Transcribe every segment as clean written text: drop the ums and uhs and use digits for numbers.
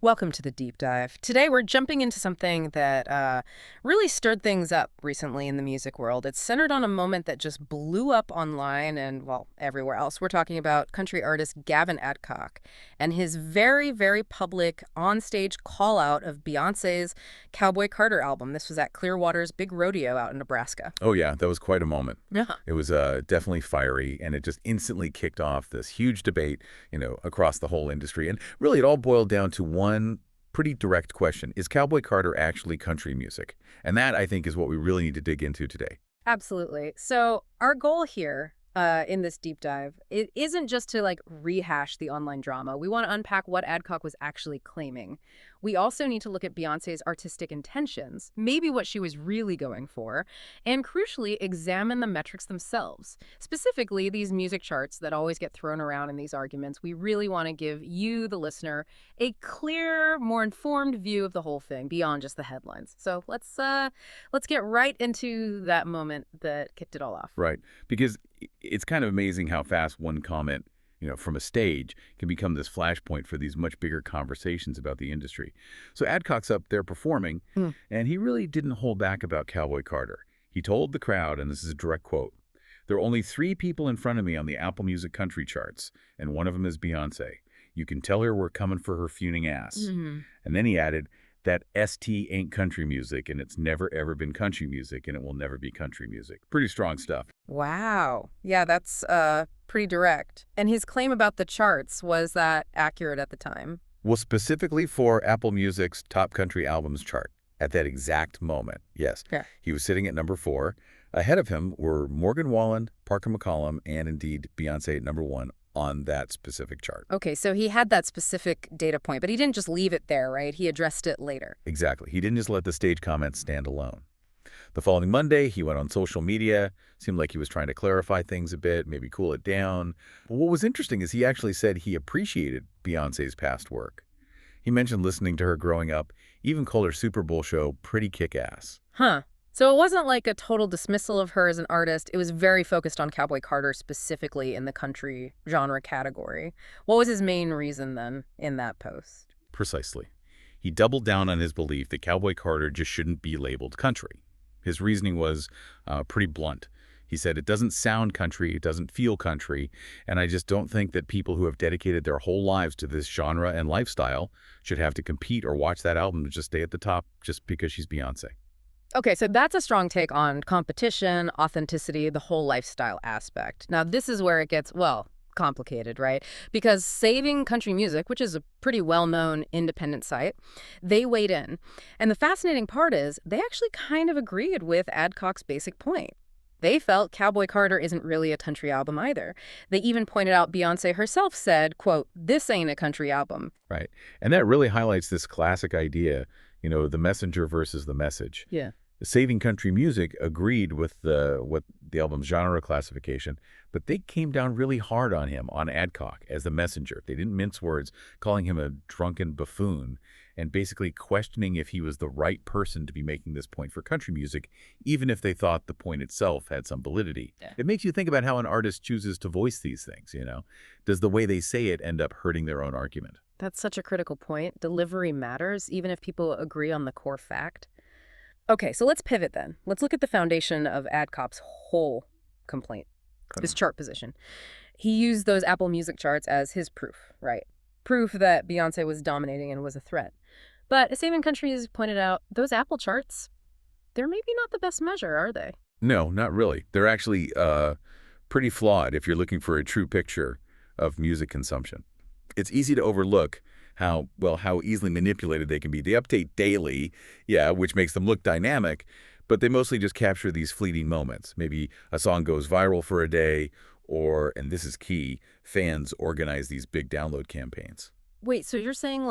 Welcome to the deep dive. Today we're jumping into something that really stirred things up recently in the music world. It's centered on a moment that just blew up online and, well, everywhere else. We're talking about country artist Gavin Adcock and his very, very public on-stage call-out of Beyoncé's Cowboy Carter album. This was at Clearwater's Big Rodeo out in Nebraska. Oh, yeah, that was quite a moment. Yeah. It was definitely fiery, and it just instantly kicked off this huge debate, across the whole industry. And really, it all boiled down to one pretty direct question. Is Cowboy Carter actually country music? And that, I think, is what we really need to dig into today. Absolutely. So our goal here in this deep dive, it isn't just to rehash the online drama. We want to unpack what Adcock was actually claiming. We also need to look at Beyoncé's artistic intentions, maybe what she was really going for, and crucially examine the metrics themselves. Specifically, these music charts that always get thrown around in these arguments. We really want to give you, the listener, a clear, more informed view of the whole thing beyond just the headlines. So let's get right into that moment that kicked it all off. Right. Because it's kind of amazing how fast one comment, from a stage can become this flashpoint for these much bigger conversations about the industry. So Adcock's up there performing, and he really didn't hold back about Cowboy Carter. He told the crowd, and this is a direct quote, "There are only 3 people in front of me on the Apple Music country charts, and one of them is Beyoncé. You can tell her we're coming for her fuming ass." And then he added, "That ST ain't country music, and it's never, ever been country music, and it will never be country music." Pretty strong stuff. Wow. Yeah, that's pretty direct. And his claim about the charts, was that accurate at the time? Well, specifically for Apple Music's Top Country Albums chart, at that exact moment, yes. Yeah. He was sitting at number 4. Ahead of him were Morgan Wallen, Parker McCollum, and indeed Beyoncé at number 1 on that specific chart. Okay, so he had that specific data point, but he didn't just leave it there, right? He addressed it later. Exactly. He didn't just let the stage comments stand alone. The following Monday, he went on social media. Seemed like he was trying to clarify things a bit, maybe cool it down. But what was interesting is he actually said he appreciated Beyoncé's past work. He mentioned listening to her growing up, even called her Super Bowl show pretty kick-ass. Huh. So it wasn't like a total dismissal of her as an artist. It was very focused on Cowboy Carter specifically in the country genre category. What was his main reason then in that post? Precisely. He doubled down on his belief that Cowboy Carter just shouldn't be labeled country. His reasoning was pretty blunt. He said, "It doesn't sound country, it doesn't feel country, and I just don't think that people who have dedicated their whole lives to this genre and lifestyle should have to compete or watch that album to just stay at the top just because she's Beyoncé." Okay, so that's a strong take on competition, authenticity, the whole lifestyle aspect. Now, this is where it gets, well, complicated, right? Because Saving Country Music, which is a pretty well-known independent site, they weighed in. And the fascinating part is they actually kind of agreed with Adcock's basic point. They felt Cowboy Carter isn't really a country album either. They even pointed out Beyoncé herself said, quote, "This ain't a country album." Right. And that really highlights this classic idea, the messenger versus the message. Yeah. Saving Country Music agreed with what the album's genre classification, but they came down really hard on him, on Adcock, as the messenger. They didn't mince words, calling him a drunken buffoon and basically questioning if he was the right person to be making this point for country music, even if they thought the point itself had some validity. Yeah. It makes you think about how an artist chooses to voice these things. Does the way they say it end up hurting their own argument? That's such a critical point. Delivery matters, even if people agree on the core fact. Okay, so let's pivot then. Let's look at the foundation of Adcock's whole complaint, his chart position. He used those Apple Music charts as his proof, right? Proof that Beyoncé was dominating and was a threat. But as Saving Country has pointed out, those Apple charts, they're maybe not the best measure, are they? No, not really. They're actually pretty flawed if you're looking for a true picture of music consumption. It's easy to overlook how easily manipulated they can be. They update daily, which makes them look dynamic, but they mostly just capture these fleeting moments. Maybe a song goes viral for a day, or, and this is key, fans organize these big download campaigns. Wait, so you're saying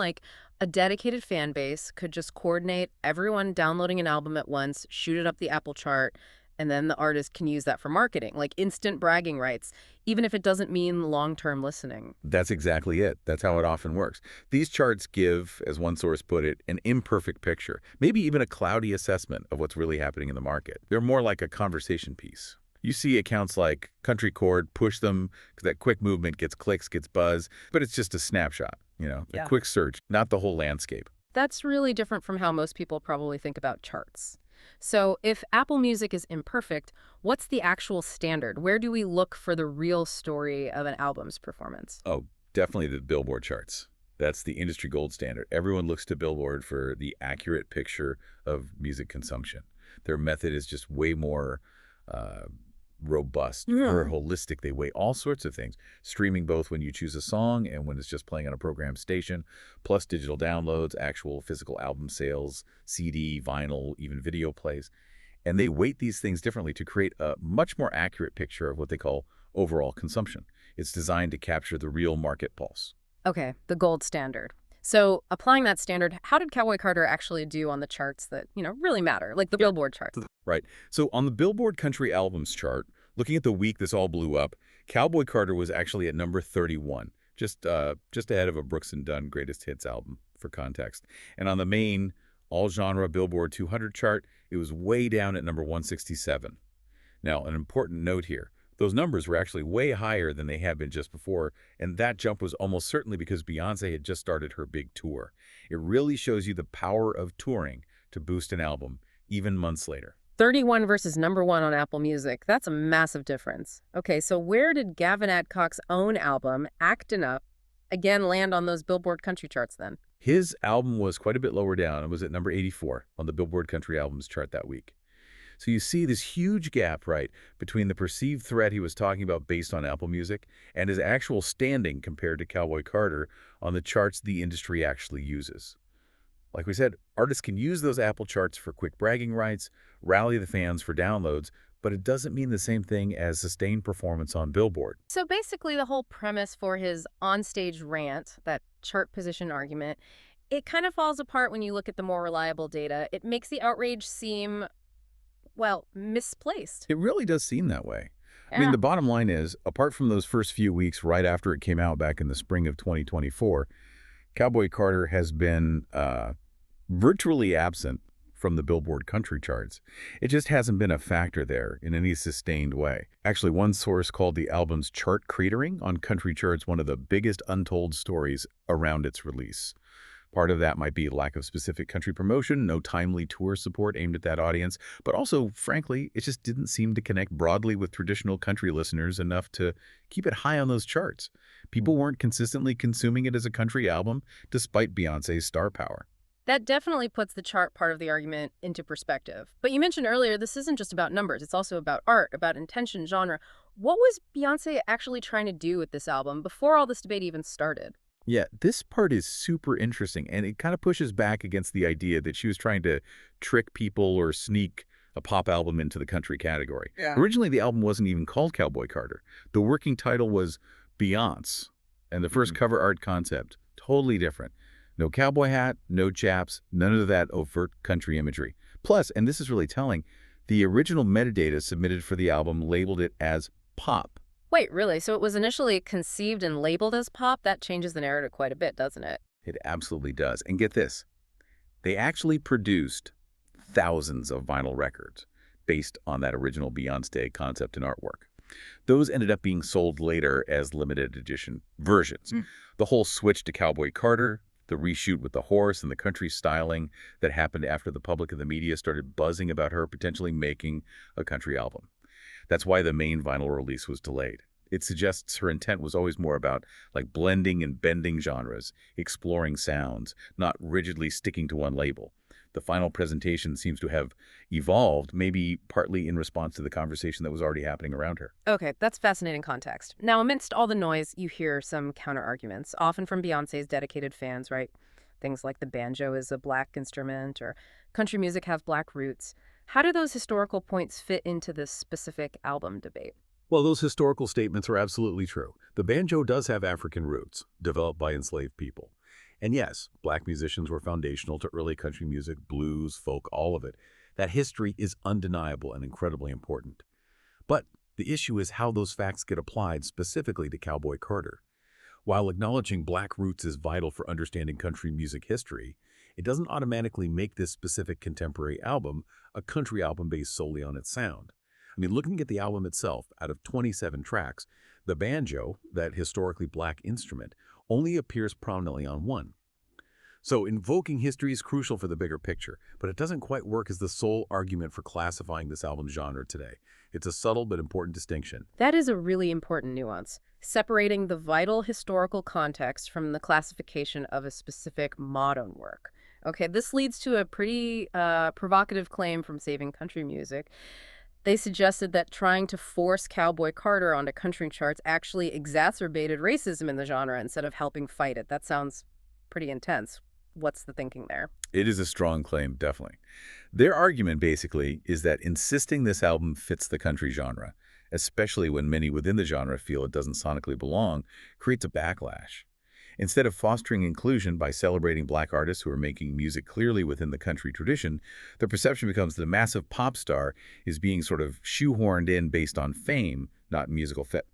a dedicated fan base could just coordinate everyone downloading an album at once, shoot it up the Apple chart, and then the artist can use that for marketing, like instant bragging rights, even if it doesn't mean long-term listening? That's exactly it. That's how it often works. These charts give, as one source put it, an imperfect picture, maybe even a cloudy assessment of what's really happening in the market. They're more like a conversation piece. You see accounts like Country Chord push them because that quick movement gets clicks, gets buzz, but it's just a snapshot. A Yeah. quick search, not the whole landscape. That's really different from how most people probably think about charts. So, if Apple Music is imperfect, what's the actual standard? Where do we look for the real story of an album's performance? Oh, definitely the Billboard charts. That's the industry gold standard. Everyone looks to Billboard for the accurate picture of music consumption. Their method is just way more uh, robust, Yeah. more holistic. They weigh all sorts of things. Streaming both when you choose a song and when it's just playing on a program station, plus digital downloads, actual physical album sales, CD, vinyl, even video plays. And they weight these things differently to create a much more accurate picture of what they call overall consumption. It's designed to capture the real market pulse. Okay, the gold standard. So, applying that standard, how did Cowboy Carter actually do on the charts that, really matter, like the Billboard charts? Right. So on the Billboard Country Albums chart, looking at the week this all blew up, Cowboy Carter was actually at number 31, just ahead of a Brooks and Dunn Greatest Hits album, for context. And on the main all-genre Billboard 200 chart, it was way down at number 167. Now, an important note here. Those numbers were actually way higher than they had been just before, and that jump was almost certainly because Beyoncé had just started her big tour. It really shows you the power of touring to boost an album, even months later. 31 versus number one on Apple Music. That's a massive difference. Okay, so where did Gavin Adcock's own album, Actin' Up, again land on those Billboard country charts then? His album was quite a bit lower down. It was at number 84 on the Billboard Country Albums chart that week. So you see this huge gap, right, between the perceived threat he was talking about based on Apple Music and his actual standing compared to Cowboy Carter on the charts the industry actually uses. Like we said, artists can use those Apple charts for quick bragging rights, rally the fans for downloads, but it doesn't mean the same thing as sustained performance on Billboard. So basically, the whole premise for his onstage rant, that chart position argument, it kind of falls apart when you look at the more reliable data. It makes the outrage seem, well, misplaced. It really does seem that way. I mean, Yeah. the bottom line is, apart from those first few weeks right after it came out back in the spring of 2024, Cowboy Carter has been virtually absent from the Billboard country charts. It just hasn't been a factor there in any sustained way. Actually, one source called the album's chart cratering on country charts one of the biggest untold stories around its release. Part of that might be lack of specific country promotion, no timely tour support aimed at that audience, but also, frankly, it just didn't seem to connect broadly with traditional country listeners enough to keep it high on those charts. People weren't consistently consuming it as a country album, despite Beyoncé's star power. That definitely puts the chart part of the argument into perspective. But you mentioned earlier, this isn't just about numbers. It's also about art, about intention, genre. What was Beyoncé actually trying to do with this album before all this debate even started? Yeah, this part is super interesting, and it kind of pushes back against the idea that she was trying to trick people or sneak a pop album into the country category. Yeah. Originally, the album wasn't even called Cowboy Carter. The working title was Beyoncé, and the first cover art concept, totally different. No cowboy hat, no chaps, none of that overt country imagery. Plus, and this is really telling, the original metadata submitted for the album labeled it as pop. Wait, really? So it was initially conceived and labeled as pop? That changes the narrative quite a bit, doesn't it? It absolutely does. And get this, they actually produced thousands of vinyl records based on that original Beyoncé concept and artwork. Those ended up being sold later as limited edition versions. The whole switch to Cowboy Carter, the reshoot with the horse and the country styling that happened after the public and the media started buzzing about her potentially making a country album. That's why the main vinyl release was delayed. It suggests her intent was always more about like blending and bending genres, exploring sounds, not rigidly sticking to one label. The final presentation seems to have evolved, maybe partly in response to the conversation that was already happening around her. Okay, that's fascinating context. Now, amidst all the noise, you hear some counter-arguments, often from Beyoncé's dedicated fans, right? Things like the banjo is a black instrument or country music have black roots. How do those historical points fit into this specific album debate? Well, those historical statements are absolutely true. The banjo does have African roots, developed by enslaved people. And yes, black musicians were foundational to early country music, blues, folk, all of it. That history is undeniable and incredibly important. But the issue is how those facts get applied specifically to Cowboy Carter. While acknowledging black roots is vital for understanding country music history, it doesn't automatically make this specific contemporary album a country album based solely on its sound. I mean, looking at the album itself, out of 27 tracks, the banjo, that historically black instrument, only appears prominently on one. So invoking history is crucial for the bigger picture, but it doesn't quite work as the sole argument for classifying this album's genre today. It's a subtle but important distinction. That is a really important nuance, separating the vital historical context from the classification of a specific modern work. Okay, this leads to a pretty provocative claim from Saving Country Music. They suggested that trying to force Cowboy Carter onto country charts actually exacerbated racism in the genre instead of helping fight it. That sounds pretty intense. What's the thinking there? It is a strong claim, definitely. Their argument, basically, is that insisting this album fits the country genre, especially when many within the genre feel it doesn't sonically belong, creates a backlash. Instead of fostering inclusion by celebrating Black artists who are making music clearly within the country tradition, the perception becomes the massive pop star is being sort of shoehorned in based on fame, not musical fit.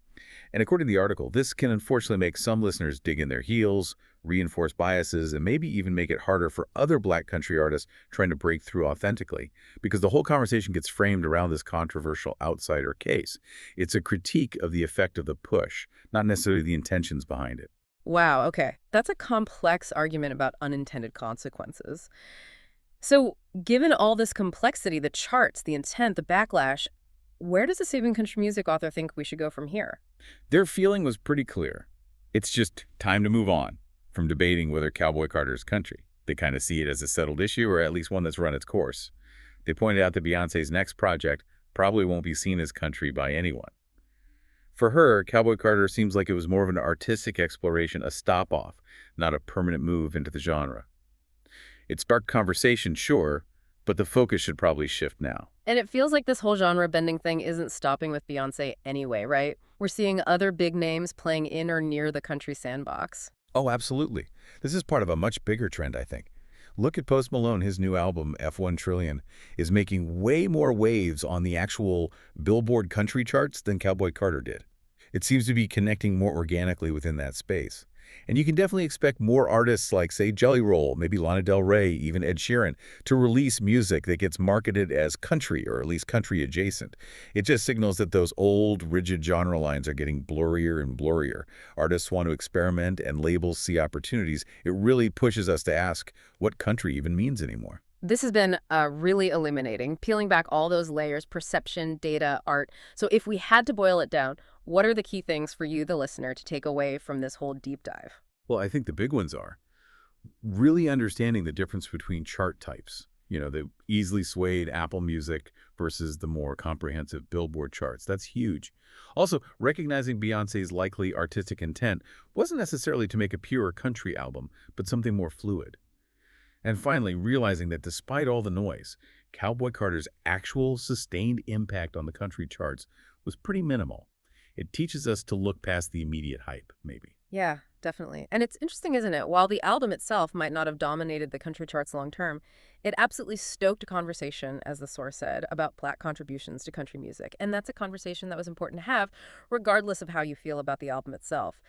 And according to the article, this can unfortunately make some listeners dig in their heels, reinforce biases, and maybe even make it harder for other Black country artists trying to break through authentically, because the whole conversation gets framed around this controversial outsider case. It's a critique of the effect of the push, not necessarily the intentions behind it. Wow, okay. That's a complex argument about unintended consequences. So, given all this complexity, the charts, the intent, the backlash, where does the Saving Country Music author think we should go from here? Their feeling was pretty clear. It's just time to move on from debating whether Cowboy Carter is country. They kind of see it as a settled issue, or at least one that's run its course. They pointed out that Beyoncé's next project probably won't be seen as country by anyone. For her, Cowboy Carter seems like it was more of an artistic exploration, a stop-off, not a permanent move into the genre. It sparked conversation, sure, but the focus should probably shift now. And it feels like this whole genre-bending thing isn't stopping with Beyoncé anyway, right? We're seeing other big names playing in or near the country sandbox. Oh, absolutely. This is part of a much bigger trend, I think. Look at Post Malone. His new album, F1 Trillion, is making way more waves on the actual Billboard country charts than Cowboy Carter did. It seems to be connecting more organically within that space. And you can definitely expect more artists like, say, Jelly Roll, maybe Lana Del Rey, even Ed Sheeran, to release music that gets marketed as country, or at least country adjacent. It just signals that those old, rigid genre lines are getting blurrier and blurrier. Artists want to experiment, and labels see opportunities. It really pushes us to ask what country even means anymore. This has been really illuminating, peeling back all those layers, perception, data, art. So if we had to boil it down, what are the key things for you, the listener, to take away from this whole deep dive? Well, I think the big ones are really understanding the difference between chart types. You know, the easily swayed Apple Music versus the more comprehensive Billboard charts. That's huge. Also, recognizing Beyoncé's likely artistic intent wasn't necessarily to make a pure country album, but something more fluid. And finally, realizing that despite all the noise, Cowboy Carter's actual sustained impact on the country charts was pretty minimal. It teaches us to look past the immediate hype, maybe. Yeah, definitely. And it's interesting, isn't it? While the album itself might not have dominated the country charts long term, it absolutely stoked a conversation, as the source said, about Black contributions to country music. And that's a conversation that was important to have, regardless of how you feel about the album itself.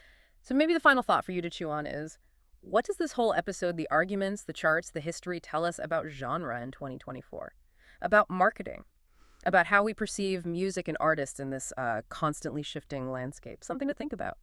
So maybe the final thought for you to chew on is, what does this whole episode, the arguments, the charts, the history, tell us about genre in 2024? About marketing? About how we perceive music and artists in this constantly shifting landscape? Something to think about.